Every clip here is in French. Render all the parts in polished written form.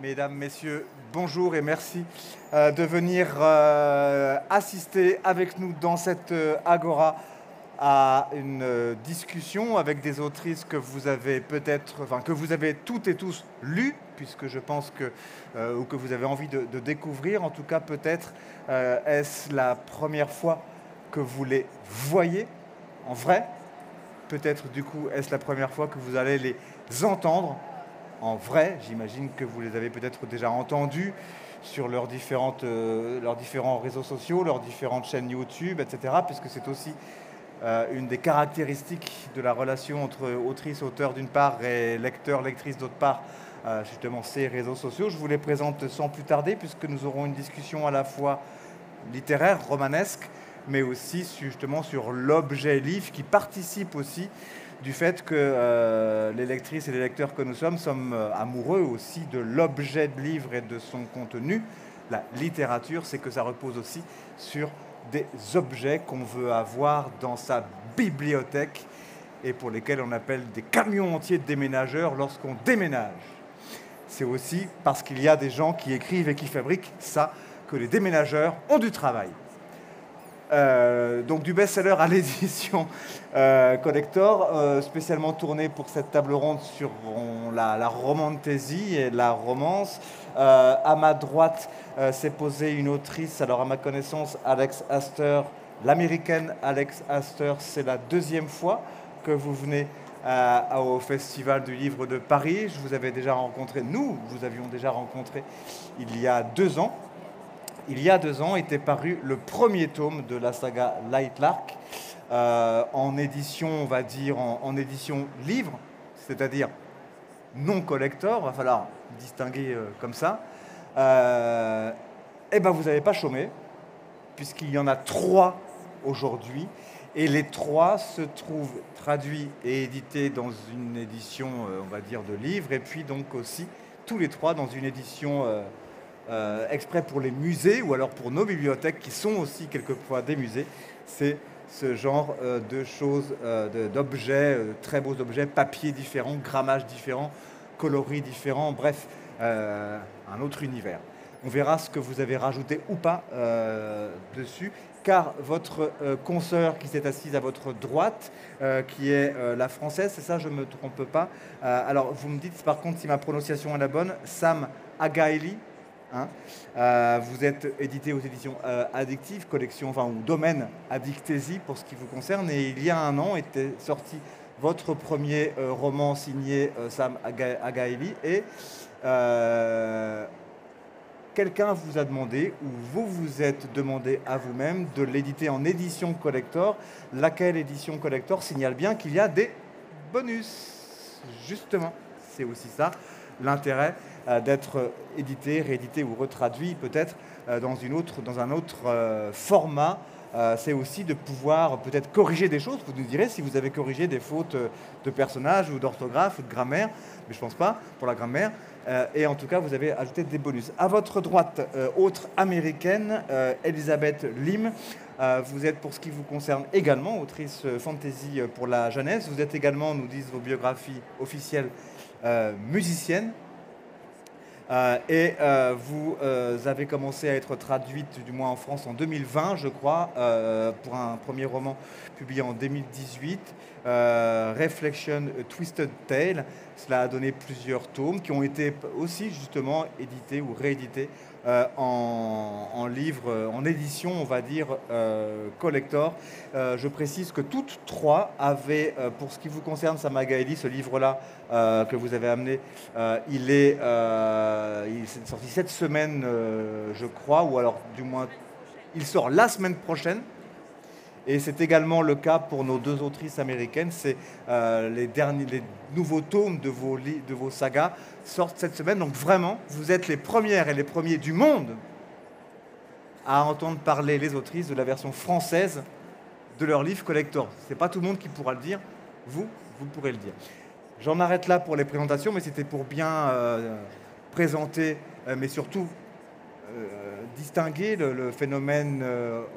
Mesdames, Messieurs, bonjour et merci de venir assister avec nous dans cette agora à une discussion avec des autrices que vous avez peut-être, enfin que vous avez toutes et tous lues, puisque je pense que, ou que vous avez envie de découvrir. En tout cas, peut-être est-ce la première fois que vous les voyez en vrai. Peut-être du coup, est-ce la première fois que vous allez les entendre en vrai. J'imagine que vous les avez peut-être déjà entendus sur leurs différents réseaux sociaux, leurs différentes chaînes YouTube, etc. Puisque c'est aussi une des caractéristiques de la relation entre autrice-auteur d'une part et lecteur-lectrice d'autre part, justement ces réseaux sociaux. Je vous les présente sans plus tarder, puisque nous aurons une discussion à la fois littéraire, romanesque, mais aussi justement sur l'objet livre qui participe aussi du fait que les lectrices et les lecteurs que nous sommes amoureux aussi de l'objet de livre et de son contenu. La littérature, c'est que ça repose aussi sur des objets qu'on veut avoir dans sa bibliothèque et pour lesquels on appelle des camions entiers de déménageurs lorsqu'on déménage. C'est aussi parce qu'il y a des gens qui écrivent et qui fabriquent ça que les déménageurs ont du travail. Donc du best-seller à l'édition collector, spécialement tourné pour cette table ronde sur la romantasy et la romance. À ma droite s'est posée une autrice, alors à ma connaissance, Alex Astor, l'américaine Alex Astor. C'est la deuxième fois que vous venez au Festival du Livre de Paris. Je vous avais déjà rencontré, nous vous avions déjà rencontré il y a 2 ans. Il y a 2 ans était paru le premier tome de la saga Lightlark en édition, on va dire, en édition livre, c'est-à-dire non collector, il va falloir distinguer comme ça. Et ben vous n'avez pas chômé, puisqu'il y en a 3 aujourd'hui, et les 3 se trouvent traduits et édités dans une édition, on va dire, de livre, et puis donc aussi tous les 3 dans une édition exprès pour les musées ou alors pour nos bibliothèques qui sont aussi quelquefois des musées. C'est ce genre de choses, d'objets, très beaux objets, papiers différents, grammages différents, coloris différents, bref, un autre univers. On verra ce que vous avez rajouté ou pas dessus, car votre consoeur qui s'est assise à votre droite, qui est la française, c'est ça, je ne me trompe pas. Alors, vous me dites par contre si ma prononciation est la bonne, Sam Agaili. Hein, vous êtes édité aux éditions Addictive, collection, enfin, ou domaine Addictésie pour ce qui vous concerne, et il y a 1 an était sorti votre premier roman signé Sam Agaili, et quelqu'un vous a demandé, ou vous vous êtes demandé à vous-même, de l'éditer en édition collector, laquelle édition collector signale bien qu'il y a des bonus. Justement, c'est aussi ça l'intérêt d'être édité, réédité ou retraduit peut-être dans un autre format. C'est aussi de pouvoir peut-être corriger des choses. Vous nous direz si vous avez corrigé des fautes de personnages ou d'orthographe ou de grammaire, mais je ne pense pas pour la grammaire. Et en tout cas, vous avez ajouté des bonus. À votre droite, autre américaine, Elisabeth Lim. Vous êtes, pour ce qui vous concerne, également autrice fantasy pour la jeunesse. Vous êtes également, nous disent vos biographies officielles, musicienne. Vous avez commencé à être traduite, du moins en France, en 2020, je crois, pour un premier roman publié en 2018, Reflection, A Twisted Tale. Cela a donné plusieurs tomes qui ont été aussi justement édités ou réédités en livre, en édition, on va dire, collector. Je précise que toutes 3 avaient, pour ce qui vous concerne, Sam Agaili, ce livre-là que vous avez amené, il est sorti cette semaine, je crois, ou alors du moins, il sort la semaine prochaine. Et c'est également le cas pour nos 2 autrices américaines. C'est les nouveaux tomes de vos sagas sortent cette semaine. Donc vraiment, vous êtes les premières et les premiers du monde à entendre parler, les autrices, de la version française de leur livre collector. Ce n'est pas tout le monde qui pourra le dire. Vous pourrez le dire. J'en arrête là pour les présentations, mais c'était pour bien présenter, mais surtout distinguer le phénomène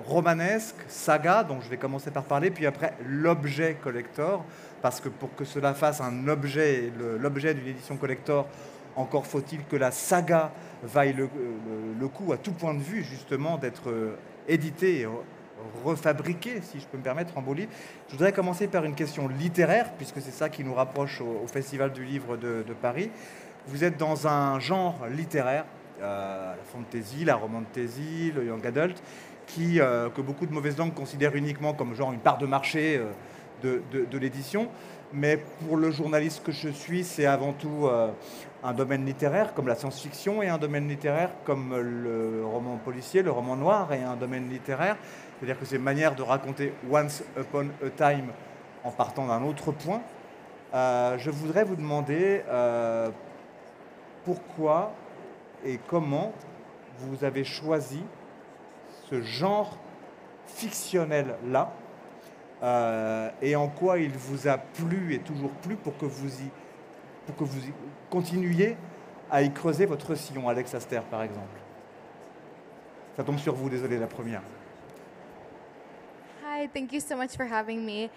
romanesque, saga, dont je vais commencer par parler, puis après l'objet collector, parce que pour que cela fasse un objet, l'objet d'une édition collector, Encore faut-il que la saga vaille le coup, à tout point de vue, justement, d'être éditée et refabriquée, si je peux me permettre, en beau livre. Je voudrais commencer par une question littéraire, puisque c'est ça qui nous rapproche au Festival du Livre de Paris. Vous êtes dans un genre littéraire, la fantasy, la romantasy, le young adult, que beaucoup de mauvaises langues considèrent uniquement comme genre une part de marché de l'édition. Mais pour le journaliste que je suis, c'est avant tout un domaine littéraire comme la science-fiction et un domaine littéraire comme le roman policier, le roman noir et un domaine littéraire. C'est-à-dire que c'est une manière de raconter once upon a time en partant d'un autre point. Je voudrais vous demander pourquoi et comment vous avez choisi ce genre fictionnel-là et en quoi il vous a plu et toujours plu pour que vous continuiez à y creuser votre sillon, Alex Aster par exemple. Ça tombe sur vous, désolé, la première. Hi, thank you so much for having me.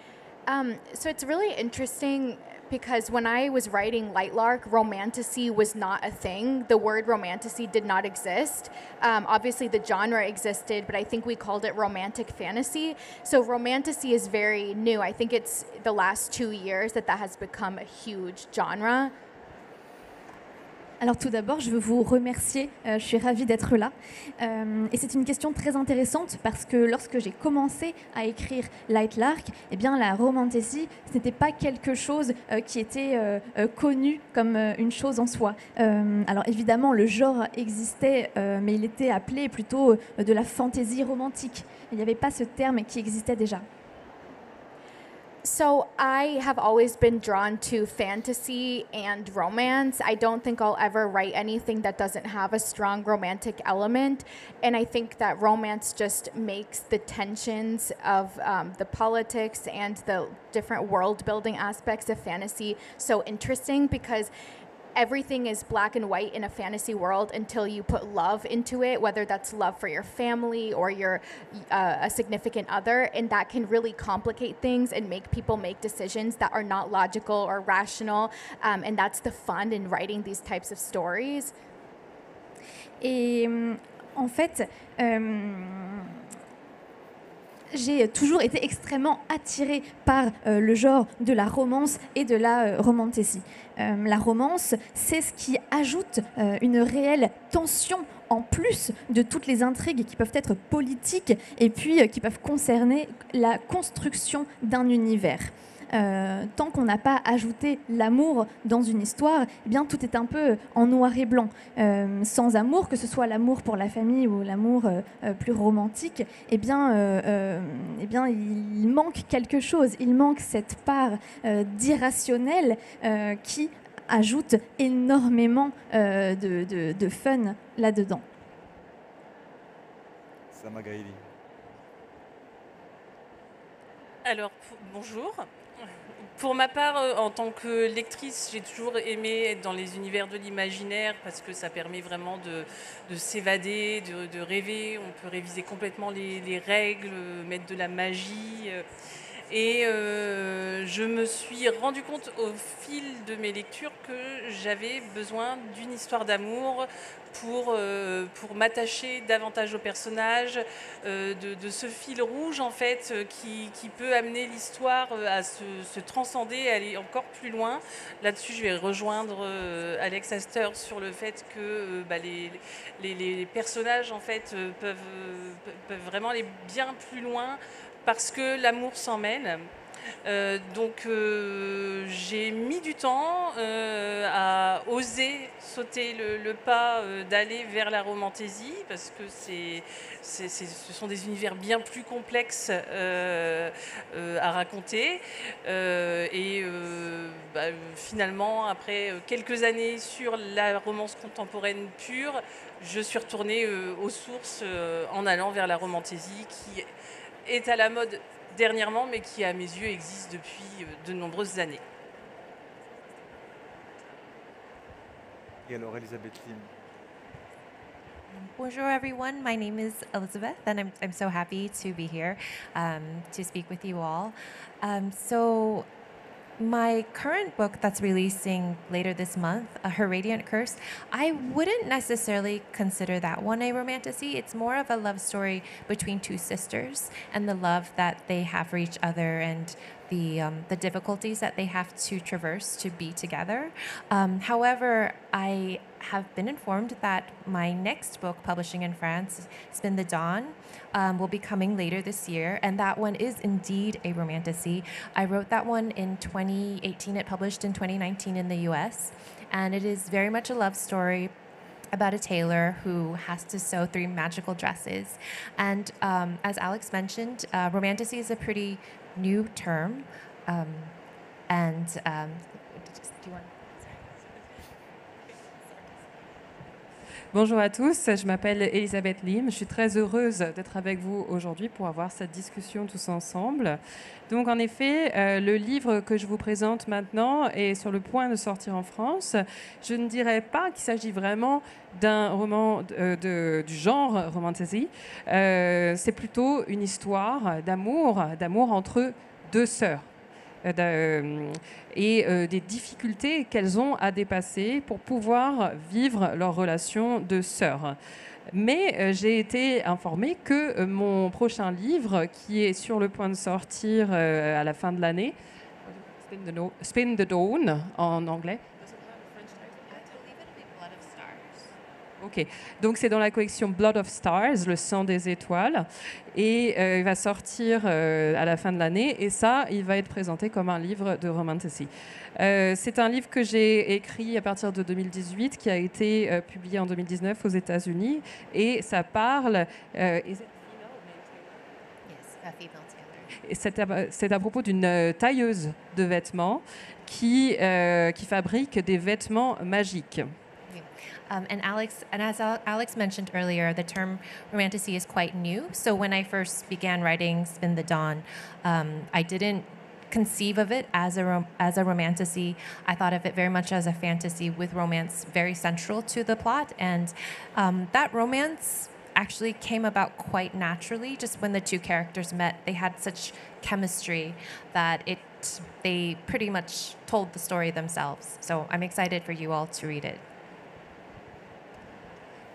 So it's really interesting because when I was writing Lightlark, romantasy was not a thing. The word romantasy did not exist. Obviously, the genre existed, but I think we called it romantic fantasy. So romantasy is very new. I think it's the last 2 years that has become a huge genre. Alors tout d'abord, je veux vous remercier, je suis ravie d'être là. Et c'est une question très intéressante parce que lorsque j'ai commencé à écrire Lightlark, eh bien, la romantasy, ce n'était pas quelque chose qui était connu comme une chose en soi. Alors évidemment, le genre existait, mais il était appelé plutôt de la fantaisie romantique. Il n'y avait pas ce terme qui existait déjà. So I have always been drawn to fantasy and romance. I don't think I'll ever write anything that doesn't have a strong romantic element. And I think that romance just makes the tensions of the politics and the different world building aspects of fantasy so interesting because everything is black and white in a fantasy world until you put love into it, whether that's love for your family or your a significant other, and that can really complicate things and make people make decisions that are not logical or rational, and that's the fun in writing these types of stories. Et en fait, j'ai toujours été extrêmement attirée par le genre de la romance et de la romantasy. La romance, c'est ce qui ajoute une réelle tension en plus de toutes les intrigues qui peuvent être politiques et puis qui peuvent concerner la construction d'un univers. Tant qu'on n'a pas ajouté l'amour dans une histoire, eh bien, tout est un peu en noir et blanc. Sans amour, que ce soit l'amour pour la famille ou l'amour plus romantique, eh bien, il manque quelque chose. Il manque cette part d'irrationnel qui ajoute énormément de fun là-dedans. Sama Gaili. Alors, bonjour. Pour ma part, en tant que lectrice, j'ai toujours aimé être dans les univers de l'imaginaire parce que ça permet vraiment de s'évader, de rêver. On peut réviser complètement les règles, mettre de la magie. Et je me suis rendu compte au fil de mes lectures que j'avais besoin d'une histoire d'amour pour m'attacher davantage au personnage, de ce fil rouge en fait qui peut amener l'histoire à se transcender, à aller encore plus loin. Là-dessus, je vais rejoindre Alex Aster sur le fait que les personnages en fait peuvent vraiment aller bien plus loin parce que l'amour s'en mêle. Donc j'ai mis du temps à oser sauter le pas d'aller vers la romantasy parce que ce sont des univers bien plus complexes à raconter finalement après quelques années sur la romance contemporaine pure, je suis retournée aux sources en allant vers la romantasy qui est à la mode dernièrement, mais qui, à mes yeux, existe depuis de nombreuses années. Et alors, Elisabeth Lim. Bonjour everyone, my name is Elizabeth and I'm so happy to be here to speak with you all. So my current book that's releasing later this month, Her Radiant Curse, I wouldn't necessarily consider that one a romantasy. It's more of a love story between two sisters and the love that they have for each other and the difficulties that they have to traverse to be together. However, I have been informed that my next book publishing in France, Spin the Dawn, will be coming later this year, and that one is indeed a romantasy. I wrote that one in 2018. It published in 2019 in the US, and it is very much a love story about a tailor who has to sew 3 magical dresses. And as Alex mentioned, romantasy is a pretty new term, do you want? Bonjour à tous, je m'appelle Elisabeth Lim. Je suis très heureuse d'être avec vous aujourd'hui pour avoir cette discussion tous ensemble. Donc en effet, le livre que je vous présente maintenant est sur le point de sortir en France. Je ne dirais pas qu'il s'agit vraiment d'un roman du genre romantasy. C'est plutôt une histoire d'amour entre 2 sœurs. Des difficultés qu'elles ont à dépasser pour pouvoir vivre leur relation de sœurs. Mais j'ai été informée que mon prochain livre, qui est sur le point de sortir à la fin de l'année, Spin the Dawn en anglais. Ok, donc c'est dans la collection Blood of Stars, le sang des étoiles, et il va sortir à la fin de l'année, et ça, il va être présenté comme un livre de romantasy. C'est un livre que j'ai écrit à partir de 2018, qui a été publié en 2019 aux États-Unis, et ça parle. C'est à propos d'une tailleuse de vêtements qui fabrique des vêtements magiques. And as Alex mentioned earlier, the term romantasy is quite new. So when I first began writing Spin the Dawn, I didn't conceive of it as a romantasy. I thought of it very much as a fantasy with romance very central to the plot. And that romance actually came about quite naturally. Just when the 2 characters met, they had such chemistry that they pretty much told the story themselves. So I'm excited for you all to read it.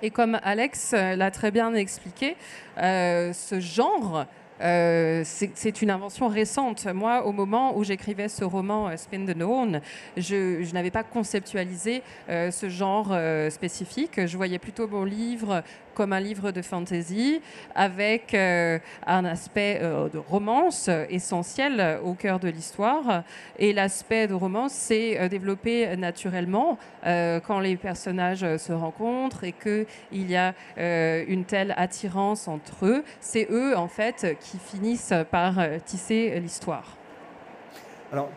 Et comme Alex l'a très bien expliqué, ce genre, c'est une invention récente. Moi, au moment où j'écrivais ce roman Spin the Dawn, je n'avais pas conceptualisé ce genre spécifique. Je voyais plutôt mon livre comme un livre de fantasy avec un aspect de romance essentiel au cœur de l'histoire. Et l'aspect de romance s'est développé naturellement quand les personnages se rencontrent et qu'il y a une telle attirance entre eux. C'est eux, en fait, qui finissent par tisser l'histoire. Alors,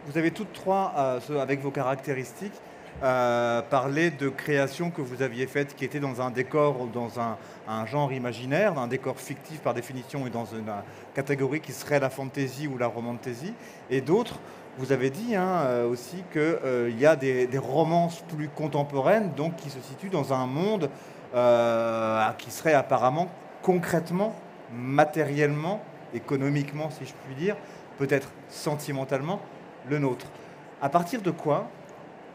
vous avez toutes 3, avec vos caractéristiques, parlé de créations que vous aviez faites qui étaient dans un décor ou dans un genre imaginaire, un décor fictif par définition et dans une catégorie qui serait la fantasy ou la romantasy. Et d'autres, vous avez dit aussi qu'il y a des romances plus contemporaines, donc qui se situent dans un monde qui serait apparemment concrètement, matériellement, économiquement, si je puis dire, peut-être sentimentalement, le nôtre. À partir de quoi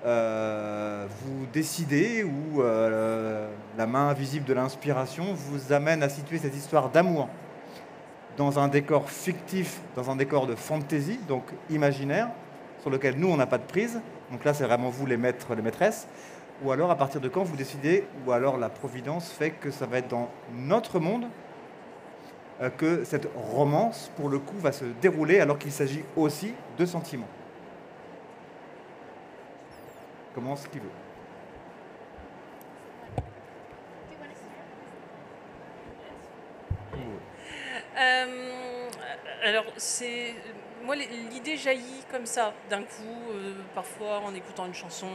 vous décidez ou la main invisible de l'inspiration vous amène à situer cette histoire d'amour dans un décor fictif, dans un décor de fantasy, donc imaginaire, sur lequel nous, on n'a pas de prise. Donc là, c'est vraiment vous les maîtres, les maîtresses. Ou alors, à partir de quand vous décidez, ou alors la Providence fait que ça va être dans notre monde que cette romance, pour le coup, va se dérouler alors qu'il s'agit aussi de sentiments. Commence qui veut. Alors, moi, l'idée jaillit comme ça, d'un coup, parfois en écoutant une chanson,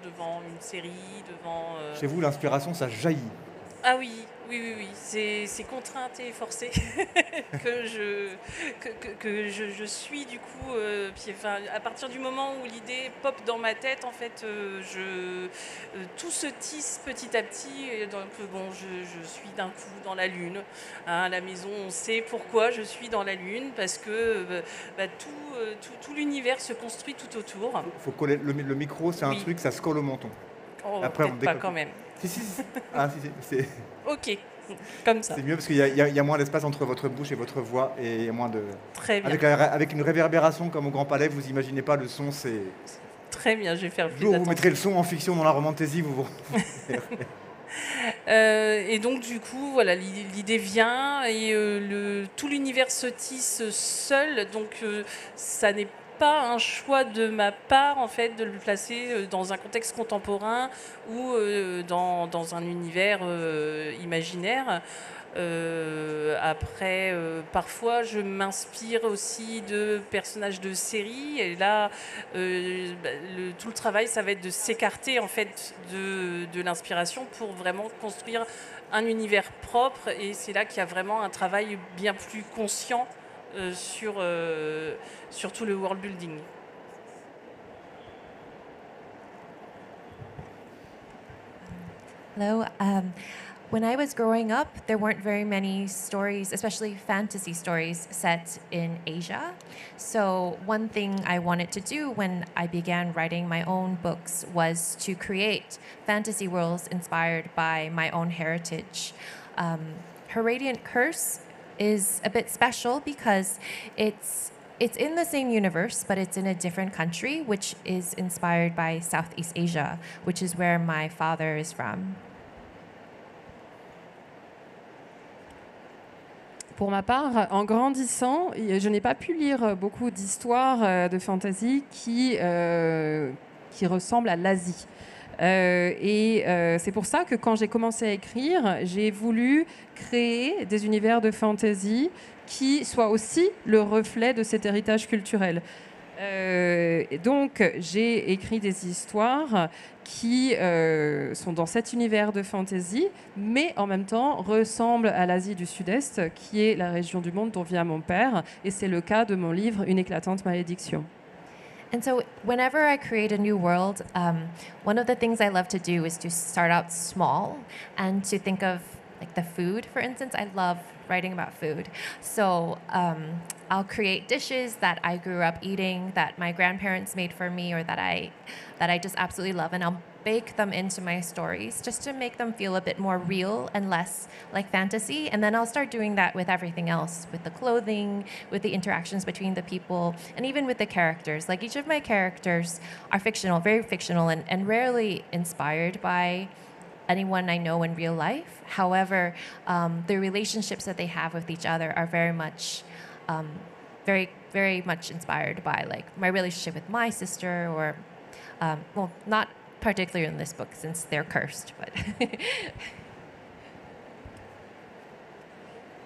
devant une série, devant... Chez vous, l'inspiration, ça jaillit. Ah oui, oui, oui, oui. C'est contrainte et forcée que je suis du coup. Puis, enfin, à partir du moment où l'idée pop dans ma tête, en fait, tout se tisse petit à petit. Et donc, bon, je suis d'un coup dans la Lune. Hein, à la maison, on sait pourquoi je suis dans la Lune, parce que tout l'univers se construit tout autour. Faut coller le micro, c'est un Oui. truc, ça se colle au menton. Oh, Après, on peut-être pas décolle. quand même. Si. Ah, si, c'est Ok, comme ça. c'est mieux parce qu'il y a moins d'espace entre votre bouche et votre voix et il y a moins de. Très bien. Avec une réverbération comme au Grand Palais, vous imaginez pas le son, c'est. Très bien, je vais faire Le plus jour où vous attention. mettrez le son en fiction dans la romantaisie, vous. Et donc du coup, voilà, l'idée vient et tout l'univers se tisse seul. Donc ça n'est pas un choix de ma part en fait de le placer dans un contexte contemporain ou dans un univers imaginaire. Après, parfois, je m'inspire aussi de personnages de séries. Et là, tout le travail, ça va être de s'écarter en fait de l'inspiration pour vraiment construire un univers propre. Et c'est là qu'il y a vraiment un travail bien plus conscient sur tout le world building. Hello. When I was growing up, there weren't very many stories, especially fantasy stories, set in Asia. So, one thing I wanted to do when I began writing my own books was to create fantasy worlds inspired by my own heritage. Her Radiant Curse is a bit special because it's in the same universe, but it's in a different country, which is inspired by Southeast Asia, which is where my father is from. Pour ma part, en grandissant, je n'ai pas pu lire beaucoup d'histoires de fantasy qui ressemblent à l'Asie. C'est pour ça que quand j'ai commencé à écrire, j'ai voulu créer des univers de fantasy qui soient aussi le reflet de cet héritage culturel. Donc, j'ai écrit des histoires qui sont dans cet univers de fantasy, mais en même temps ressemblent à l'Asie du Sud-Est, qui est la région du monde dont vient mon père. Et c'est le cas de mon livre Une éclatante malédiction. And so, whenever I create a new world, one of the things I love to do is to start out small and to think of like the food, for instance. I love writing about food. So I'll create dishes that I grew up eating, that my grandparents made for me, or that I just absolutely love, and I'll bake them into my stories just to make them feel a bit more real and less like fantasy. And then I'll start doing that with everything else, with the clothing, with the interactions between the people, and even with the characters. Like each of my characters are fictional, very fictional, and rarely inspired by anyone I know in real life. However, the relationships that they have with each other are very much, very, very much inspired by like my relationship with my sister, or well, not particularly in this book since they're cursed, but.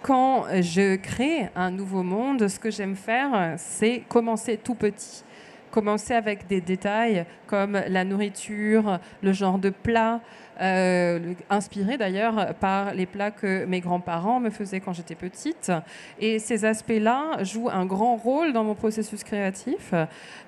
Quand je crée un nouveau monde, ce que j'aime faire, c'est commencer tout petit. Commencer avec des détails comme la nourriture, le genre de plat, inspiré d'ailleurs par les plats que mes grands-parents me faisaient quand j'étais petite. Et ces aspects-là jouent un grand rôle dans mon processus créatif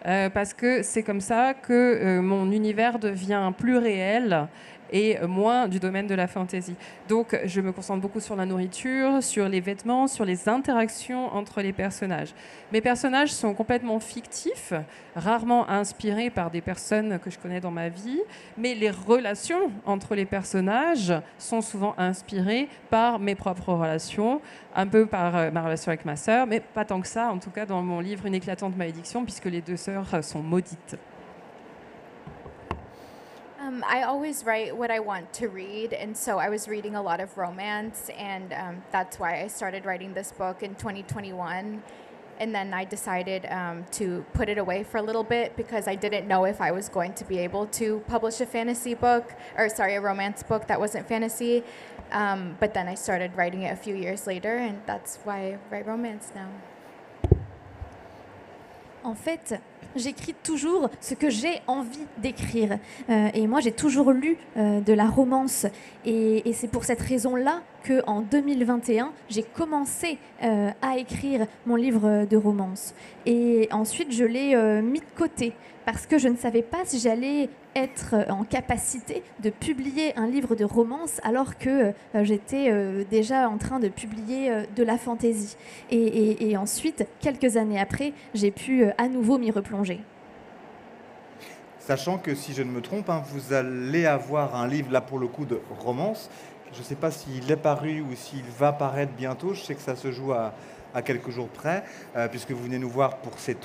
parce que c'est comme ça que mon univers devient plus réel et moins du domaine de la fantasy. Donc, je me concentre beaucoup sur la nourriture, sur les vêtements, sur les interactions entre les personnages. Mes personnages sont complètement fictifs, rarement inspirés par des personnes que je connais dans ma vie, mais les relations entre les personnages sont souvent inspirées par mes propres relations, un peu par ma relation avec ma sœur, mais pas tant que ça, en tout cas dans mon livre Une éclatante malédiction, puisque les deux sœurs sont maudites. I always write what I want to read, and so I was reading a lot of romance, and that's why I started writing this book in 2021. And then I decided to put it away for a little bit because I didn't know if I was going to be able to publish a fantasy book, or sorry, a romance book that wasn't fantasy. But then I started writing it a few years later, and that's why I write romance now. En fait, j'écris toujours ce que j'ai envie d'écrire. Et moi, j'ai toujours lu de la romance. Et c'est pour cette raison-là qu'en 2021, j'ai commencé à écrire mon livre de romance. Et ensuite, je l'ai mis de côté parce que je ne savais pas si j'allais être en capacité de publier un livre de romance alors que j'étais déjà en train de publier de la fantaisie. Et ensuite, quelques années après, j'ai pu à nouveau m'y replonger. Sachant que si je ne me trompe, hein, vous allez avoir un livre là pour le coup de romance. Je ne sais pas s'il est paru ou s'il va paraître bientôt. Je sais que ça se joue à quelques jours près, puisque vous venez nous voir pour ces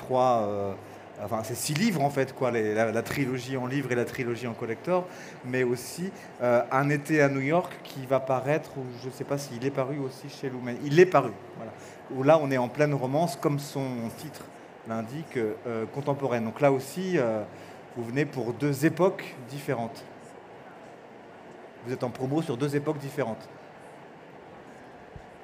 ces 6 livres en fait, quoi, la trilogie en livre et la trilogie en collector, mais aussi Un été à New York qui va paraître, ou je ne sais pas s'il est paru aussi chez Lumen. Il est paru, voilà. Où là on est en pleine romance, comme son titre l'indique, contemporaine. Donc là aussi, vous venez pour 2 époques différentes. Vous êtes en promo sur 2 époques différentes.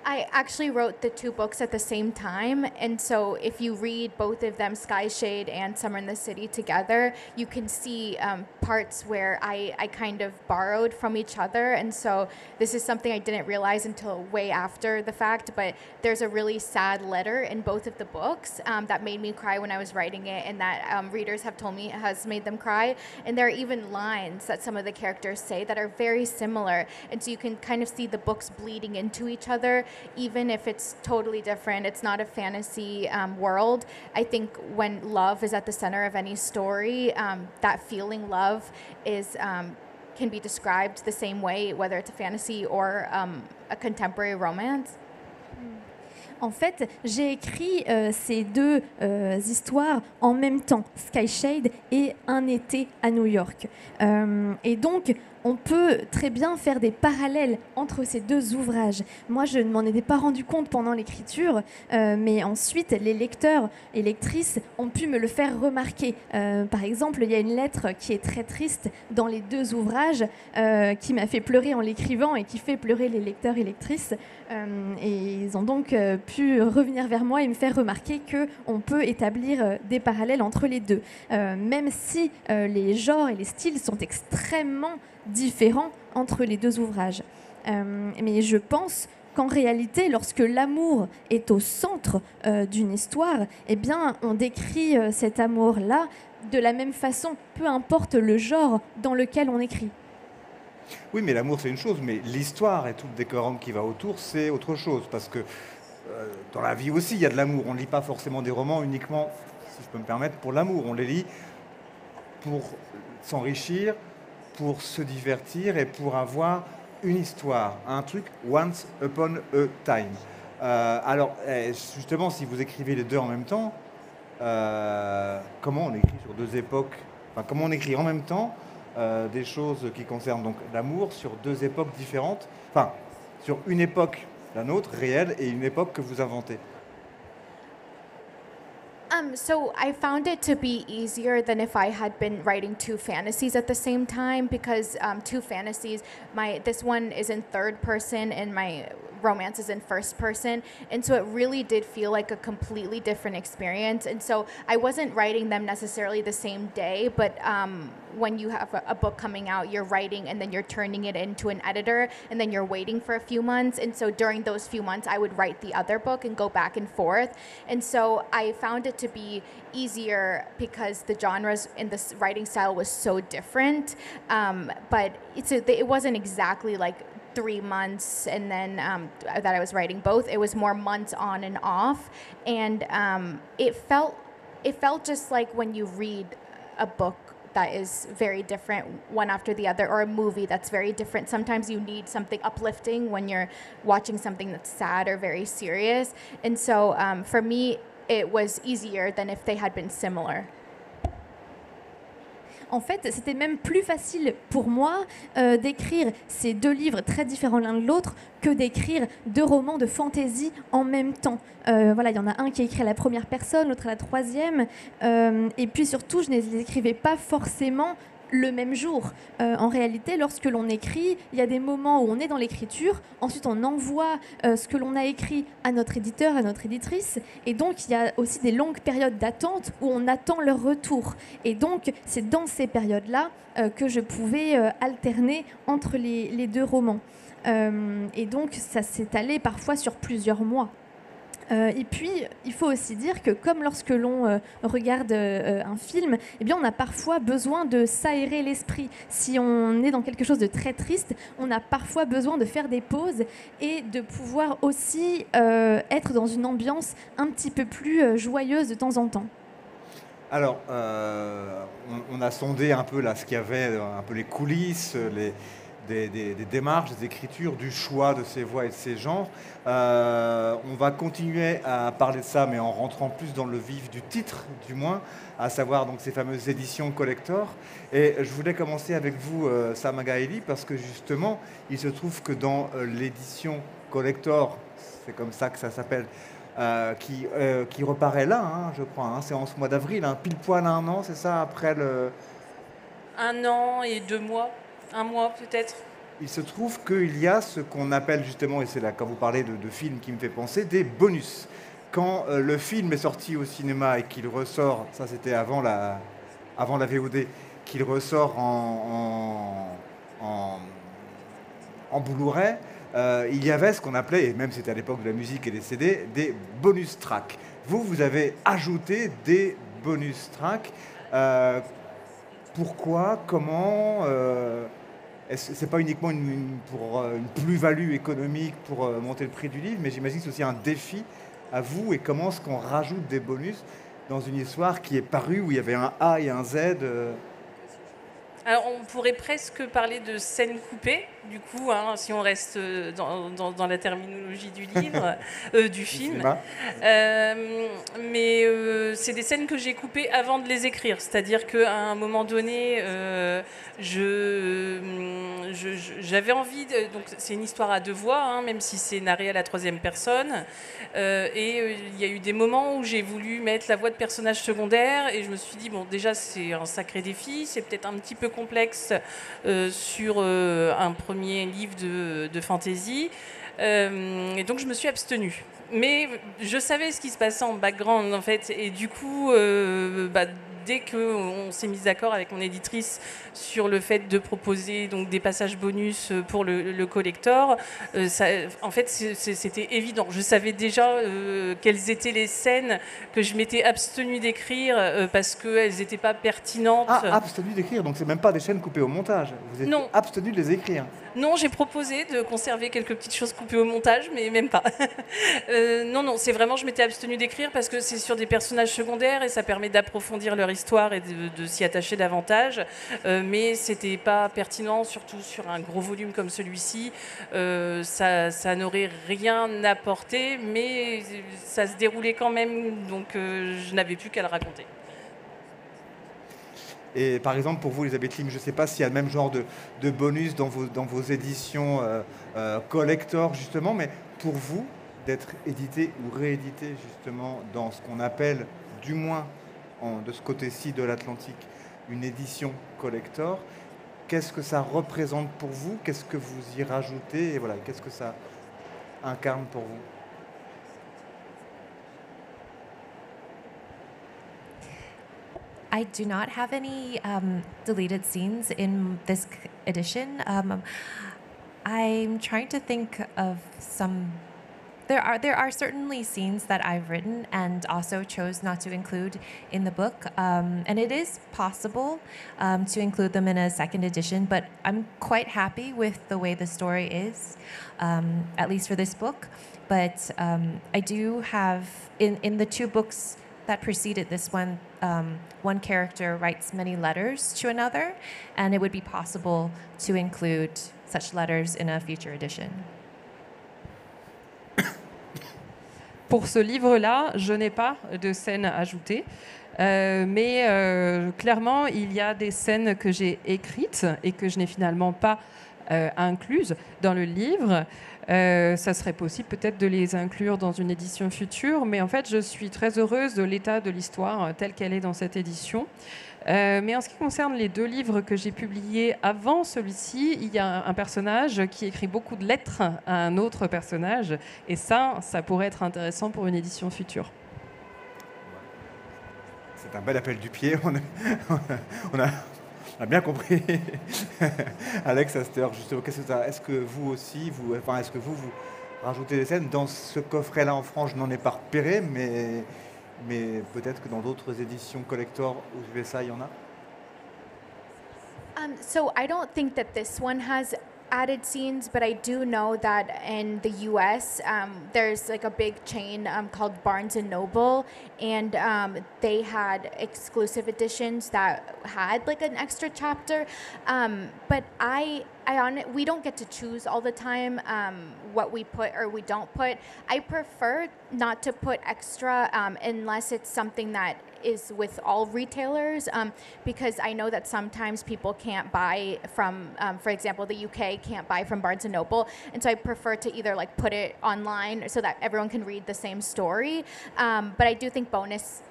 I actually wrote the 2 books at the same time, and so if you read both of them, Sky Shade and Summer in the City, together, you can see parts where I kind of borrowed from each other, and so this is something I didn't realize until way after the fact, but there's a really sad letter in both of the books that made me cry when I was writing it, and that readers have told me has made them cry, and there are even lines that some of the characters say that are very similar, and so you can kind of see the books bleeding into each other, even if it's totally different. It's not a fantasy world. I think when love is at the center of any story, that feeling love is can be described the same way, whether it's a fantasy or a contemporary romance. En fait, j'ai écrit ces 2 histoires en même temps, Sky Shade et Un été à New York. Et donc, on peut très bien faire des parallèles entre ces 2 ouvrages. Moi, je ne m'en étais pas rendu compte pendant l'écriture, mais ensuite, les lecteurs et lectrices ont pu me le faire remarquer. Par exemple, il y a une lettre qui est très triste dans les 2 ouvrages, qui m'a fait pleurer en l'écrivant et qui fait pleurer les lecteurs et lectrices. Et ils ont donc pu revenir vers moi et me faire remarquer qu'on peut établir des parallèles entre les 2. Même si les genres et les styles sont extrêmement différents entre les 2 ouvrages. Mais je pense qu'en réalité, lorsque l'amour est au centre d'une histoire, eh bien, on décrit cet amour-là de la même façon, peu importe le genre dans lequel on écrit. Oui, mais l'amour, c'est une chose, mais l'histoire et tout le décorum qui va autour, c'est autre chose. Parce que dans la vie aussi, il y a de l'amour. On ne lit pas forcément des romans uniquement, si je peux me permettre, pour l'amour. On les lit pour s'enrichir, pour se divertir et pour avoir une histoire, un truc once upon a time. Alors, justement, si vous écrivez les 2 en même temps, comment on écrit sur 2 époques, enfin, comment on écrit en même temps des choses qui concernent donc l'amour sur 2 époques différentes, enfin, sur une époque, la nôtre, réelle, et une époque que vous inventez? So I found it to be easier than if I had been writing 2 fantasies at the same time, because 2 fantasies, this one is in 3rd person and my romance is in 1st person, and so it really did feel like a completely different experience. And so I wasn't writing them necessarily the same day, but when you have a book coming out, you're writing and then you're turning it into an editor, and then you're waiting for a few months. And so during those few months, I would write the other book and go back and forth. And so I found it to be easier because the genres in this writing style was so different. But it wasn't exactly like 3 months and then that I was writing both. It was more months on and off, and it felt just like when you read a book that is very different one after the other, or a movie that's very different. Sometimes you need something uplifting when you're watching something that's sad or very serious, and so for me it was easier than if they had been similar. En fait, c'était même plus facile pour moi d'écrire ces 2 livres très différents l'un de l'autre que d'écrire 2 romans de fantasy en même temps. Voilà, il y en a un qui est écrit à la première personne, l'autre à la 3e. Et puis surtout, je ne les écrivais pas forcément le même jour. En réalité, lorsque l'on écrit, il y a des moments où on est dans l'écriture, ensuite on envoie ce que l'on a écrit à notre éditeur, à notre éditrice, et donc il y a aussi des longues périodes d'attente où on attend leur retour. Et donc c'est dans ces périodes-là que je pouvais alterner entre les deux romans. Et donc ça s'étalait parfois sur plusieurs mois. Et puis, il faut aussi dire que comme lorsque l'on regarde un film, eh bien, on a parfois besoin de s'aérer l'esprit. Si on est dans quelque chose de très triste, on a parfois besoin de faire des pauses et de pouvoir aussi être dans une ambiance un petit peu plus joyeuse de temps en temps. Alors, on a sondé un peu là ce qu'il y avait, un peu les coulisses, des démarches, des écritures, du choix de ces voix et de ces genres. On va continuer à parler de ça, mais en rentrant plus dans le vif du titre, du moins, à savoir donc ces fameuses éditions collector. Et je voulais commencer avec vous, Sama Gaeli, parce que justement, il se trouve que dans l'édition collector, c'est comme ça que ça s'appelle, qui reparaît là, hein, je crois, hein, c'est en ce mois d'avril, hein, pile poil 1 an, c'est ça, après le... 1 an et 2 mois. 1 mois peut-être. Il se trouve qu'il y a ce qu'on appelle justement, et c'est là quand vous parlez de films qui me fait penser, des bonus. Quand le film est sorti au cinéma et qu'il ressort, ça c'était avant la VOD, qu'il ressort en Blu-ray, il y avait ce qu'on appelait, et même c'était à l'époque de la musique et des CD, des bonus tracks. Vous avez ajouté des bonus tracks. Pourquoi? Comment c'est pas uniquement pour une plus-value économique pour monter le prix du livre, mais j'imagine que c'est aussi un défi à vous. Et comment est-ce qu'on rajoute des bonus dans une histoire qui est parue où il y avait un A et un Z Alors, on pourrait presque parler de scènes coupées, du coup, hein, si on reste dans la terminologie du livre, du film. Mais c'est des scènes que j'ai coupées avant de les écrire. C'est-à-dire qu'à un moment donné, j'avais envie... donc, c'est une histoire à 2 voix, hein, même si c'est narré à la 3e personne. Et il y a eu des moments où j'ai voulu mettre la voix de personnage secondaire et je me suis dit, bon, déjà, c'est un sacré défi. C'est peut-être un petit peu complexe sur un premier livre de fantasy. Et donc, je me suis abstenue. Mais je savais ce qui se passait en background, en fait. Et du coup, dès qu'on s'est mis d'accord avec mon éditrice sur le fait de proposer donc, des passages bonus pour le collector, en fait, c'était évident. Je savais déjà quelles étaient les scènes que je m'étais abstenue d'écrire parce qu'elles n'étaient pas pertinentes. Ah, abstenue d'écrire, donc c'est même pas des scènes coupées au montage. Vous êtes abstenue de les écrire. Non, j'ai proposé de conserver quelques petites choses coupées au montage, mais même pas. Non, c'est vraiment, je m'étais abstenue d'écrire parce que c'est sur des personnages secondaires et ça permet d'approfondir leur histoire et de s'y attacher davantage. Mais c'était pas pertinent, surtout sur un gros volume comme celui-ci. Ça n'aurait rien apporté, mais ça se déroulait quand même, donc je n'avais plus qu'à le raconter. Et par exemple, pour vous, Elisabeth Lim, je ne sais pas s'il y a le même genre de bonus dans vos éditions collector, justement, mais pour vous, d'être édité ou réédité, justement, dans ce qu'on appelle, du moins de ce côté-ci de l'Atlantique, une édition collector, qu'est-ce que ça représente pour vous? Qu'est-ce que vous y rajoutez? Et voilà, qu'est-ce que ça incarne pour vous? I do not have any deleted scenes in this edition. I'm trying to think of some. There are certainly scenes that I've written and also chose not to include in the book, and it is possible to include them in a second edition. But I'm quite happy with the way the story is, at least for this book. But I do have in the 2 books that preceded this one, one character writes many letters to another, and it would be possible to include such letters in a future edition. Pour ce livre-là, je n'ai pas de scènes ajoutées, mais clairement, il y a des scènes que j'ai écrites et que je n'ai finalement pas incluses dans le livre. Ça serait possible peut-être de les inclure dans une édition future, mais en fait, je suis très heureuse de l'état de l'histoire telle qu'elle est dans cette édition. Mais en ce qui concerne les 2 livres que j'ai publiés avant celui-ci, il y a un personnage qui écrit beaucoup de lettres à un autre personnage, et ça pourrait être intéressant pour une édition future. C'est un bel appel du pied, on a bien compris. Alex Aster, justement, est-ce que vous aussi, est-ce que vous rajoutez des scènes dans ce coffret-là en France? Je n'en ai pas repéré, mais peut-être que dans d'autres éditions collector aux USA, il y en a. So I don't think that this one has added scenes, but I do know that in the U.S. There's like a big chain called Barnes and Noble, and they had exclusive editions that had like an extra chapter. But we don't get to choose all the time what we put or we don't put. I prefer not to put extra unless it's something that is with all retailers, because I know that sometimes people can't buy from, for example, the UK can't buy from Barnes & Noble, and so I prefer to either like put it online so that everyone can read the same story, but I do think bonus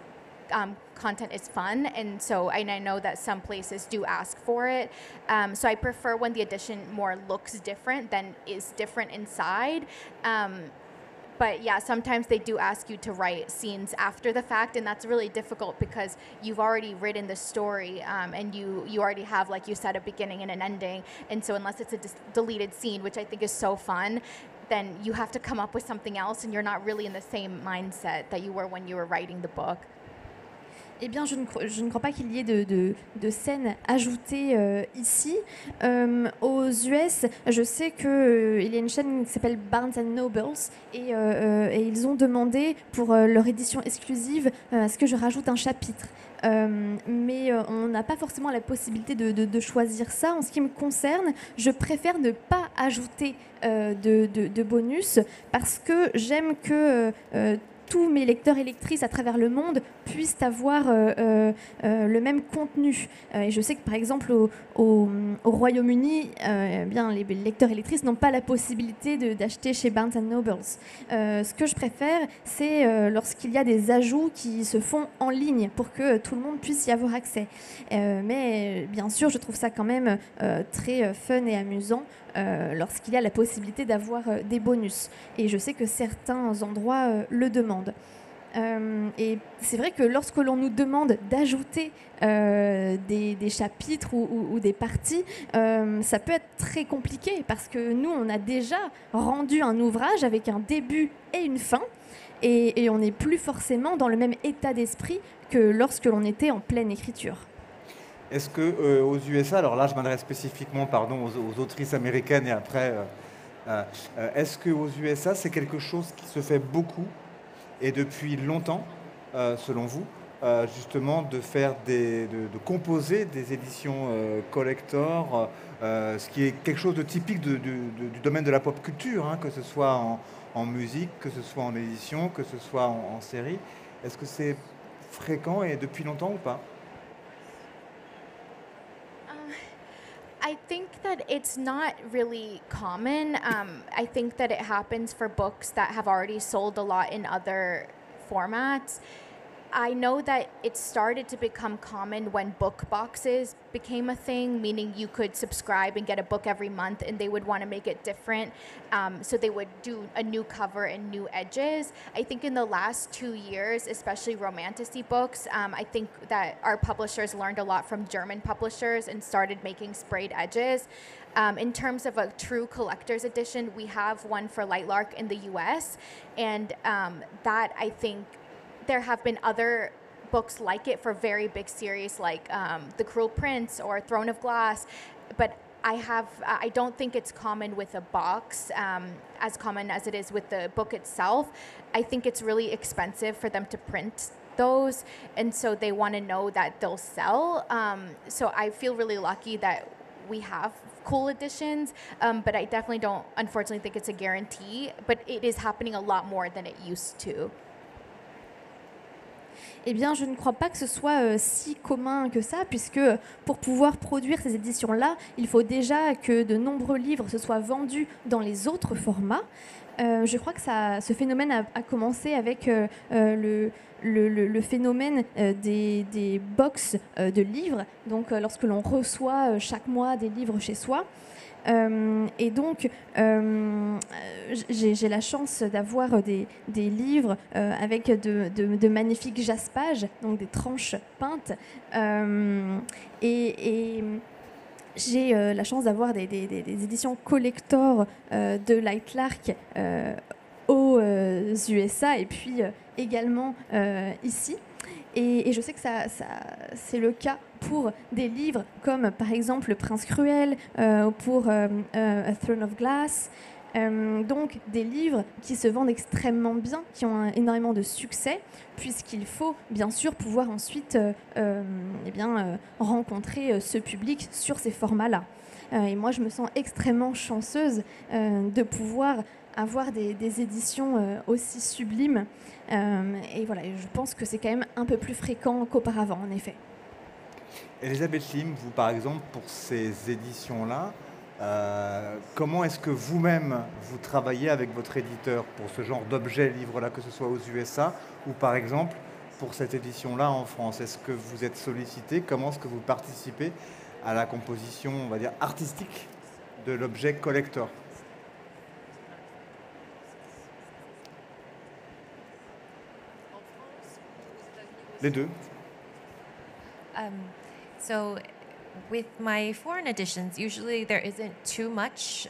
content is fun, and I know that some places do ask for it, so I prefer when the edition more looks different than is different inside. But yeah, sometimes they do ask you to write scenes after the fact, and that's really difficult because you've already written the story, and you already have, like you said, a beginning and an ending. And so unless it's a deleted scene, which I think is so fun, then you have to come up with something else, and you're not really in the same mindset that you were when you were writing the book. Eh bien, je ne crois pas qu'il y ait de scènes ajoutées ici. Aux US, je sais qu'il y a une chaîne qui s'appelle Barnes & Nobles et ils ont demandé pour leur édition exclusive à ce que je rajoute un chapitre. Mais on n'a pas forcément la possibilité de choisir ça. En ce qui me concerne, je préfère ne pas ajouter de bonus parce que j'aime que tous mes lecteurs et lectrices à travers le monde puissent avoir le même contenu. Et je sais que par exemple au Royaume-Uni, bien, les lecteurs et lectrices n'ont pas la possibilité d'acheter chez Barnes & Nobles. Ce que je préfère, c'est lorsqu'il y a des ajouts qui se font en ligne pour que tout le monde puisse y avoir accès. Mais bien sûr, je trouve ça quand même très fun et amusant lorsqu'il y a la possibilité d'avoir des bonus. Et je sais que certains endroits le demandent. Et c'est vrai que lorsque l'on nous demande d'ajouter des chapitres ou des parties, ça peut être très compliqué parce que nous, on a déjà rendu un ouvrage avec un début et une fin, et on n'est plus forcément dans le même état d'esprit que lorsque l'on était en pleine écriture. Est-ce que aux USA, alors là je m'adresse spécifiquement aux autrices américaines et après, est-ce qu'aux USA c'est quelque chose qui se fait beaucoup et depuis longtemps, selon vous, justement de faire de composer des éditions collector, ce qui est quelque chose de typique du domaine de la pop culture, hein, que ce soit en musique, que ce soit en édition, que ce soit en série. Est-ce que c'est fréquent et depuis longtemps ou pas? I think that it's not really common. I think that it happens for books that have already sold a lot in other formats. I know that it started to become common when book boxes became a thing, meaning you could subscribe and get a book every month, and they would want to make it different. So they would do a new cover and new edges. I think in the last 2 years, especially romantasy books, I think that our publishers learned a lot from German publishers and started making sprayed edges. In terms of a true collector's edition, we have one for Lightlark in the US, and that I think there have been other books like it for very big series like The Cruel Prince or Throne of Glass, but I don't think it's common with a box as common as it is with the book itself. I think it's really expensive for them to print those, and so they want to know that they'll sell. So I feel really lucky that we have cool editions, but I definitely don't, unfortunately, think it's a guarantee, but it is happening a lot more than it used to. Eh bien, je ne crois pas que ce soit si commun que ça, puisque pour pouvoir produire ces éditions-là, il faut déjà que de nombreux livres se soient vendus dans les autres formats. Je crois que ce phénomène a commencé avec le phénomène des box de livres, donc lorsque l'on reçoit chaque mois des livres chez soi. Et donc, j'ai la chance d'avoir des livres avec de magnifiques jaspages, donc des tranches peintes. Et j'ai la chance d'avoir des éditions collector de Light Lark aux USA et puis également ici. Et je sais que c'est le cas pour des livres comme par exemple Le Prince Cruel, pour A Throne of Glass. Donc des livres qui se vendent extrêmement bien, qui ont énormément de succès, puisqu'il faut bien sûr pouvoir ensuite rencontrer ce public sur ces formats-là. Et moi, je me sens extrêmement chanceuse de pouvoir avoir des éditions aussi sublimes. Et voilà, je pense que c'est quand même un peu plus fréquent qu'auparavant, en effet. Elisabeth Lim, vous par exemple, pour ces éditions-là, comment est-ce que vous-même vous travaillez avec votre éditeur pour ce genre d'objet livre-là, que ce soit aux USA ou par exemple pour cette édition-là en France? Est-ce que vous êtes sollicité? Comment est-ce que vous participez à la composition, on va dire, artistique de l'objet collector? Les deux. So with my foreign editions, usually there isn't too much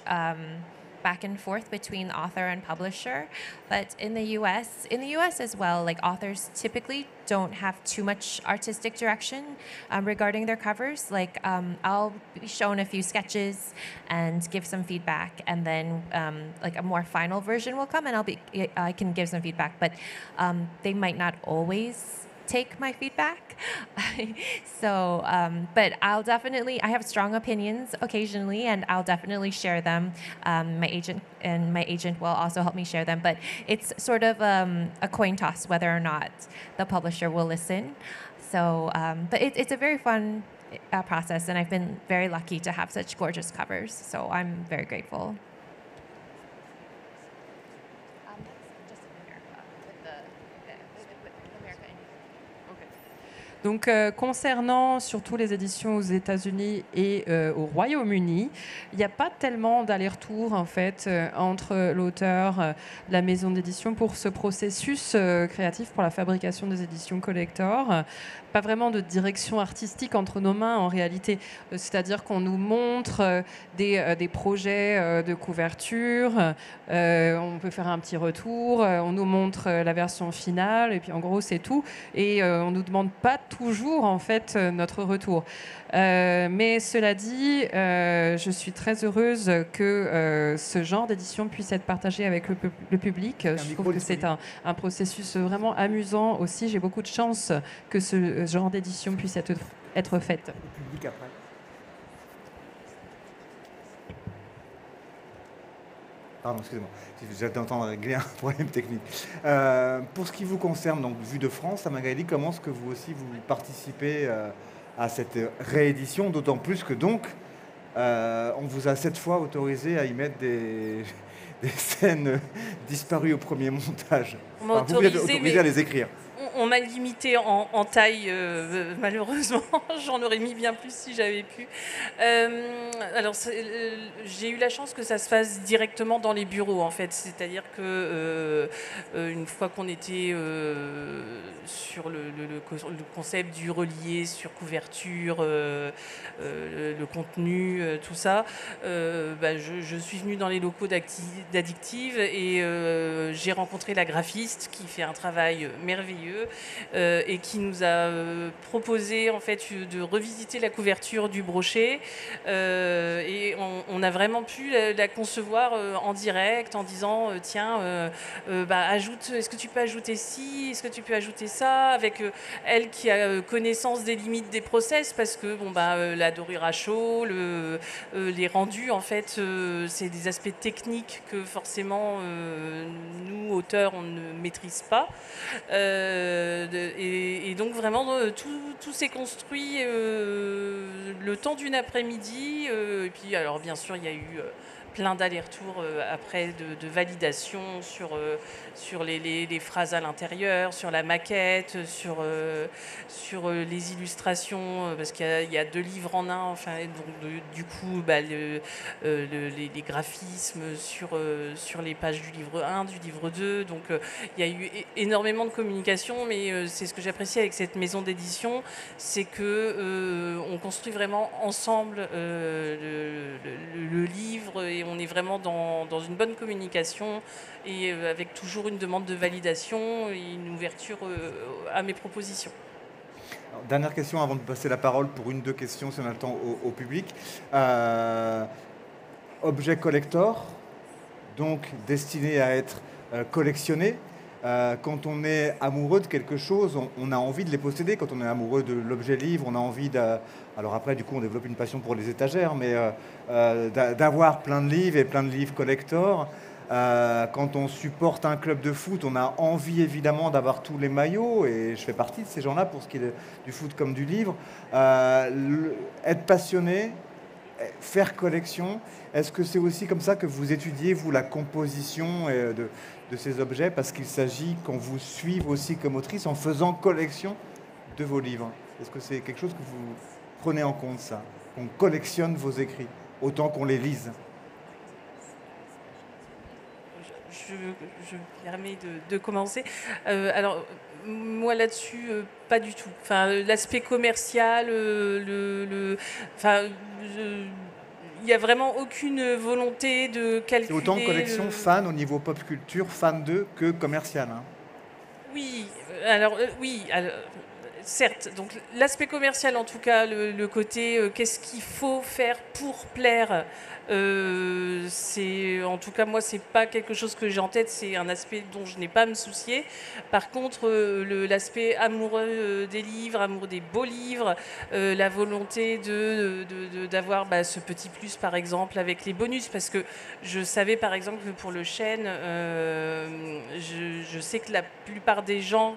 back and forth between author and publisher. But in the US as well, like authors typically don't have too much artistic direction regarding their covers. Like I'll be shown a few sketches and give some feedback, and then like a more final version will come, and I can give some feedback. But they might not always take my feedback. So, but I have strong opinions occasionally, and I'll definitely share them. My agent will also help me share them, but it's sort of a coin toss whether or not the publisher will listen. So, but it's a very fun process, and I've been very lucky to have such gorgeous covers. So I'm very grateful. Donc, concernant surtout les éditions aux États-Unis et au Royaume-Uni, il n'y a pas tellement d'aller-retour en fait entre l'auteur, la maison d'édition pour ce processus créatif pour la fabrication des éditions collector. Pas vraiment de direction artistique entre nos mains en réalité. C'est-à-dire qu'on nous montre des projets de couverture, on peut faire un petit retour, on nous montre la version finale et puis en gros c'est tout. Et on ne nous demande pas toujours en fait notre retour. Mais cela dit, je suis très heureuse que ce genre d'édition puisse être partagé avec le public. Je trouve que c'est un processus vraiment amusant aussi. J'ai beaucoup de chance que ce genre d'édition puisse être faite. Le public après. Pardon, excusez-moi, j'étais en train de régler un problème technique. Pour ce qui vous concerne, donc vue de France, à Magali, comment est-ce que vous aussi vous participez à cette réédition, d'autant plus que donc on vous a cette fois autorisé à y mettre des scènes disparues au premier montage. Enfin, vous êtes autorisé à les écrire. On m'a limité en taille, malheureusement. J'en aurais mis bien plus si j'avais pu. Alors, j'ai eu la chance que ça se fasse directement dans les bureaux, en fait. C'est-à-dire que une fois qu'on était sur le concept du relié sur couverture, le contenu, tout ça, je suis venue dans les locaux d'Addictive et j'ai rencontré la graphiste qui fait un travail merveilleux. Et qui nous a proposé en fait de revisiter la couverture du brochet et on a vraiment pu la concevoir en direct en disant tiens ajoute, est-ce que tu peux ajouter ci, est-ce que tu peux ajouter ça, avec elle qui a connaissance des limites des process parce que la dorure à chaud, les rendus en fait c'est des aspects techniques que forcément nous auteurs on ne maîtrise pas. Et donc vraiment, tout s'est construit le temps d'une après-midi. Et puis alors bien sûr, il y a eu plein d'allers-retours après de validation sur les phrases à l'intérieur, sur la maquette, sur les illustrations, parce qu'il y a 2 livres en un. Enfin, donc du coup, les graphismes sur les pages du livre 1, du livre 2. Donc il y a eu énormément de communication, mais c'est ce que j'apprécie avec cette maison d'édition, c'est que on construit vraiment ensemble le livre, et on est vraiment dans une bonne communication, et avec toujours une demande de validation et une ouverture à mes propositions. Alors, dernière question avant de passer la parole pour 1-2 questions si on a le temps au public. Objet collector, donc destiné à être collectionné. Quand on est amoureux de quelque chose, on a envie de les posséder. Quand on est amoureux de l'objet livre, on a envie de... Alors après, du coup, on développe une passion pour les étagères, mais d'avoir plein de livres et plein de livres collector. Quand on supporte un club de foot, on a envie évidemment d'avoir tous les maillots, et je fais partie de ces gens-là pour ce qui est du foot comme du livre. Être passionné, faire collection, est-ce que c'est aussi comme ça que vous étudiez, vous, la composition de ces objets, parce qu'il s'agit qu'on vous suive aussi comme autrice en faisant collection de vos livres? Est-ce que c'est quelque chose que vous prenez en compte, ça, qu'on collectionne vos écrits autant qu'on les lise? Je me permets de commencer. Alors, moi là-dessus, pas du tout. Enfin, l'aspect commercial, enfin, il n'y a vraiment aucune volonté de calculer. C'est autant collection fan au niveau pop culture, fan d'eux, que commercial. Hein. Oui, alors oui. Alors, certes, donc l'aspect commercial en tout cas, le côté qu'est-ce qu'il faut faire pour plaire, c'est, en tout cas moi c'est pas quelque chose que j'ai en tête, c'est un aspect dont je n'ai pas à me soucier. Par contre l'aspect amoureux des livres, amoureux des beaux livres, la volonté d'avoir ce petit plus par exemple avec les bonus, parce que je savais par exemple que pour le chêne, je sais que la plupart des gens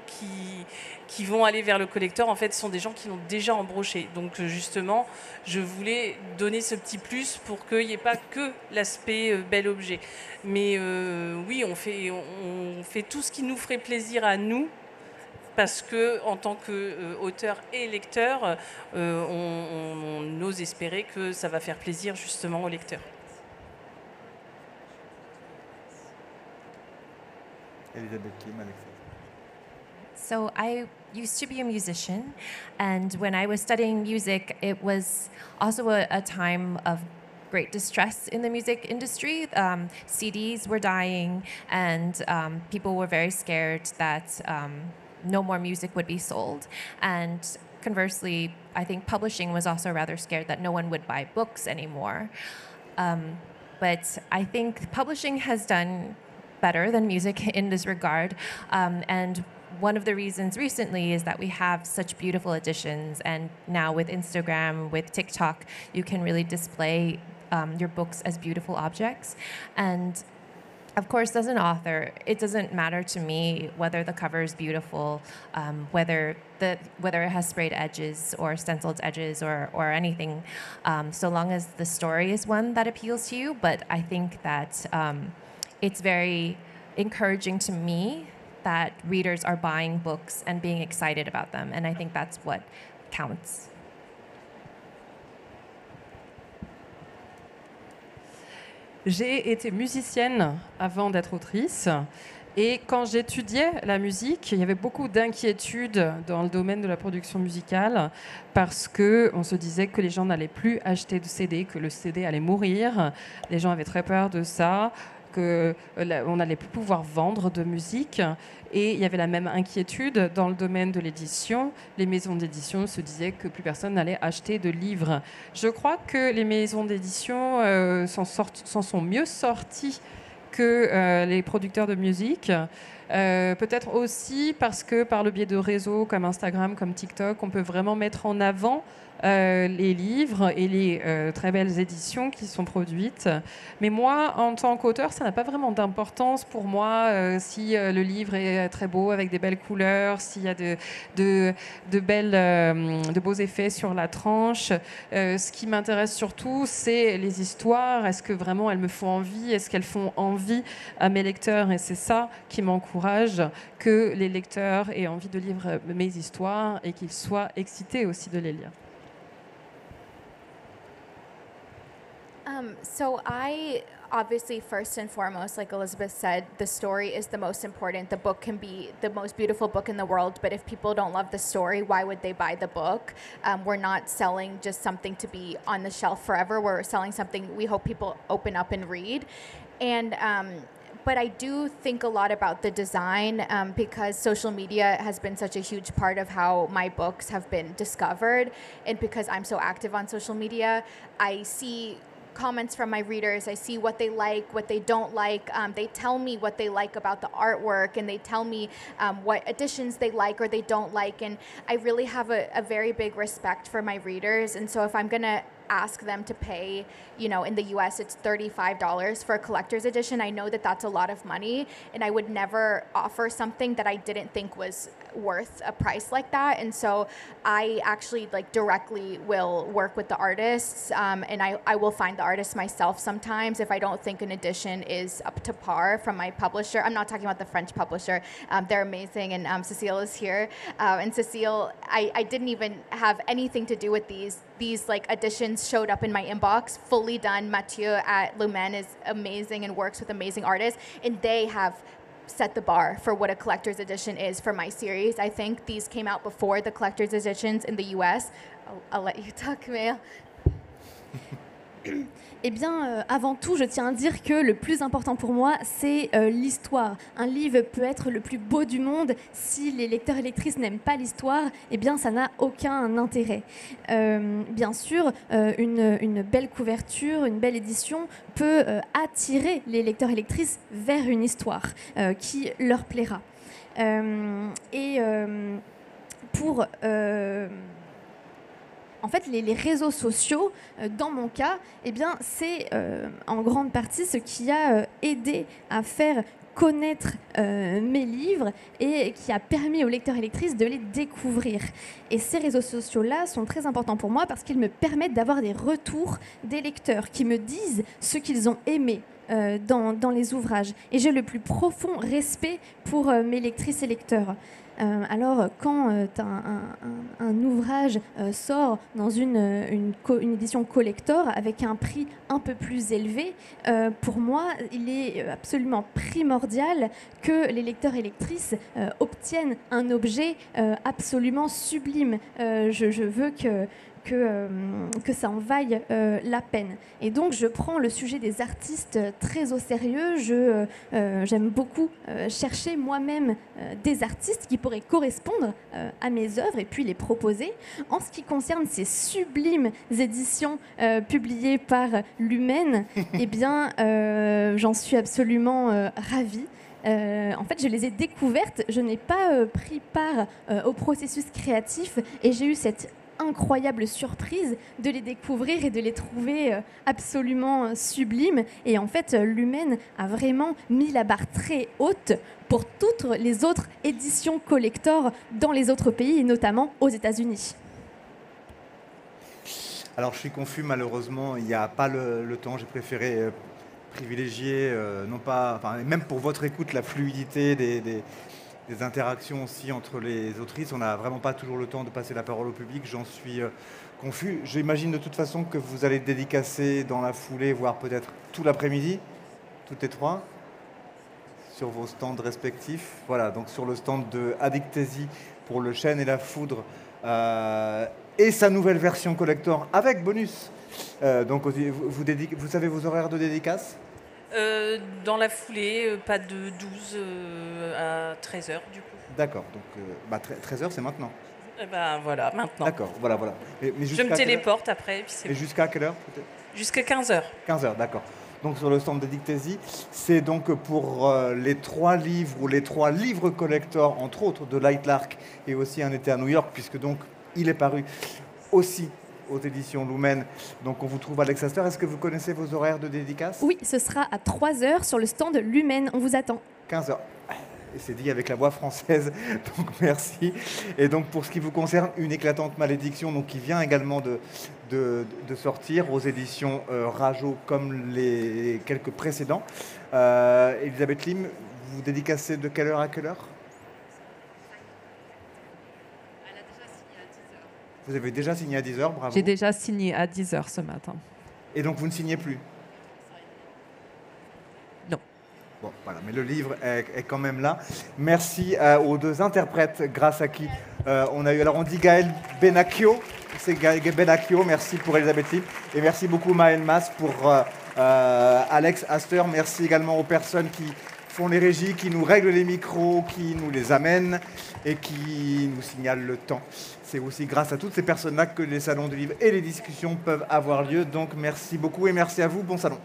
qui vont aller vers le collector, en fait, sont des gens qui l'ont déjà embroché. Donc, justement, je voulais donner ce petit plus pour qu'il n'y ait pas que l'aspect bel objet. Mais oui, on fait tout ce qui nous ferait plaisir à nous, parce que en tant qu'auteur et lecteur, on ose espérer que ça va faire plaisir justement au lecteur. Elisabeth Kim, Alexandre. So I used to be a musician, and when I was studying music, it was also a time of great distress in the music industry. CDs were dying, and people were very scared that no more music would be sold. And conversely, I think publishing was also rather scared that no one would buy books anymore. But I think publishing has done better than music in this regard, and one of the reasons recently is that we have such beautiful editions, and now with Instagram, with TikTok, you can really display your books as beautiful objects. And of course, as an author, it doesn't matter to me whether the cover is beautiful, whether it has sprayed edges or stenciled edges or anything, so long as the story is one that appeals to you. But I think that it's very encouraging to me that readers are buying books and being excited about them. And I think that's what counts. J'ai été musicienne avant d'être autrice. Et quand j'étudiais la musique, il y avait beaucoup d'inquiétudes dans le domaine de la production musicale, parce qu'on se disait que les gens n'allaient plus acheter de CD, que le CD allait mourir. Les gens avaient très peur de ça, qu'on n'allait plus pouvoir vendre de musique. Et il y avait la même inquiétude dans le domaine de l'édition. Les maisons d'édition se disaient que plus personne n'allait acheter de livres. Je crois que les maisons d'édition s'en sont mieux sorties que les producteurs de musique. Peut-être aussi parce que par le biais de réseaux comme Instagram, comme TikTok, on peut vraiment mettre en avant les livres et les très belles éditions qui sont produites. Mais moi, en tant qu'auteur, ça n'a pas vraiment d'importance pour moi si le livre est très beau avec des belles couleurs, s'il y a de beaux effets sur la tranche. Ce qui m'intéresse surtout, c'est les histoires. Est-ce que vraiment elles me font envie? Est-ce qu'elles font envie à mes lecteurs? Et c'est ça qui m'encourage, que les lecteurs aient envie de lire mes histoires et qu'ils soient excités aussi de les lire. So I obviously, first and foremost, like Elizabeth said, the story is the most important. The book can be the most beautiful book in the world, but if people don't love the story, why would they buy the book? We're not selling just something to be on the shelf forever. We're selling something we hope people open up and read. And but I do think a lot about the design because social media has been such a huge part of how my books have been discovered. And because I'm so active on social media, I see comments from my readers. I see what they like, what they don't like. They tell me what they like about the artwork, and they tell me what editions they like or they don't like. And I really have a very big respect for my readers. And so if I'm going to ask them to pay, you know, in the US it's $35 for a collector's edition, I know that that's a lot of money, and I would never offer something that I didn't think was worth a price like that. And so I actually like directly will work with the artists, and I will find the artists myself sometimes if I don't think an edition is up to par from my publisher. I'm not talking about the French publisher. They're amazing, and Cecile is here. And Cecile, I didn't even have anything to do with these like editions showed up in my inbox, fully done. Mathieu at Lumen is amazing and works with amazing artists, and they have set the bar for what a collector's edition is for my series. I think these came out before the collector's editions in the US. I'll let you talk, Maëlle. Eh bien, avant tout, je tiens à dire que le plus important pour moi, c'est l'histoire. Un livre peut être le plus beau du monde. Si les lecteurs et lectrices n'aiment pas l'histoire, eh bien, ça n'a aucun intérêt. Bien sûr, une belle couverture, une belle édition peut attirer les lecteurs et lectrices vers une histoire qui leur plaira. En fait, les réseaux sociaux, dans mon cas, eh bien, c'est en grande partie ce qui a aidé à faire connaître mes livres et qui a permis aux lecteurs et lectrices de les découvrir. Et ces réseaux sociaux-là sont très importants pour moi parce qu'ils me permettent d'avoir des retours des lecteurs qui me disent ce qu'ils ont aimé dans les ouvrages. Et j'ai le plus profond respect pour mes lectrices et lecteurs. Alors, quand un ouvrage sort dans une édition collector avec un prix un peu plus élevé, pour moi, il est absolument primordial que les lecteurs et lectrices obtiennent un objet absolument sublime. Je veux que ça en vaille la peine. Et donc, je prends le sujet des artistes très au sérieux. J'aime beaucoup chercher moi-même des artistes qui pourraient correspondre à mes œuvres et puis les proposer. En ce qui concerne ces sublimes éditions publiées par Lumen, eh bien, j'en suis absolument ravie. En fait, je les ai découvertes. Je n'ai pas pris part au processus créatif et j'ai eu cette incroyable surprise de les découvrir et de les trouver absolument sublimes. Et en fait, Lumen a vraiment mis la barre très haute pour toutes les autres éditions collector dans les autres pays, et notamment aux États-Unis. Alors, je suis confus, malheureusement, il n'y a pas le temps. J'ai préféré privilégier, non pas, enfin, même pour votre écoute, la fluidité des interactions aussi entre les autrices. On n'a vraiment pas toujours le temps de passer la parole au public. J'en suis confus. J'imagine de toute façon que vous allez dédicacer dans la foulée, voire peut-être tout l'après-midi, toutes les trois, sur vos stands respectifs. Voilà, donc sur le stand de Addictésie pour Le Chêne et la Foudre et sa nouvelle version collector avec bonus. Donc vous savez vos horaires de dédicace ? Dans la foulée, pas de 12 à 13h du coup. D'accord, donc 13h c'est maintenant. Voilà, maintenant. D'accord, voilà. Mais je me téléporte après. Puis et jusqu'à quelle heure peut-être ? Jusqu'à 15h. 15h, d'accord. Donc sur le stand d'Addictésie, c'est donc pour les 3 livres ou les 3 livres collector, entre autres de Light Lark et aussi Un été à New York, puisque donc il est paru aussi aux éditions Lumen. Donc on vous trouve à l'Exaster. Est-ce que vous connaissez vos horaires de dédicace? Oui, ce sera à 3h sur le stand Lumen. On vous attend. 15h. Et c'est dit avec la voix française, donc merci. Et donc pour ce qui vous concerne, Une éclatante malédiction, donc qui vient également de sortir aux éditions Rajo comme les quelques précédents. Elisabeth Lim, vous dédicacez de quelle heure à quelle heure? Vous avez déjà signé à 10h, bravo. J'ai déjà signé à 10h ce matin. Et donc vous ne signez plus? Non. Bon, voilà, mais le livre est quand même là. Merci aux deux interprètes, grâce à qui on a eu... Alors on dit Gaël Benacchio, c'est Gaël Benacchio, merci pour Elisabeth Lim. Et merci beaucoup Maël Mas pour Alex Astor. Merci également aux personnes qui font les régies, qui nous règlent les micros, qui nous les amènent et qui nous signalent le temps. C'est aussi grâce à toutes ces personnes-là que les salons du livre et les discussions peuvent avoir lieu. Donc merci beaucoup et merci à vous. Bon salon.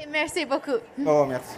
Et merci beaucoup. Oh, merci.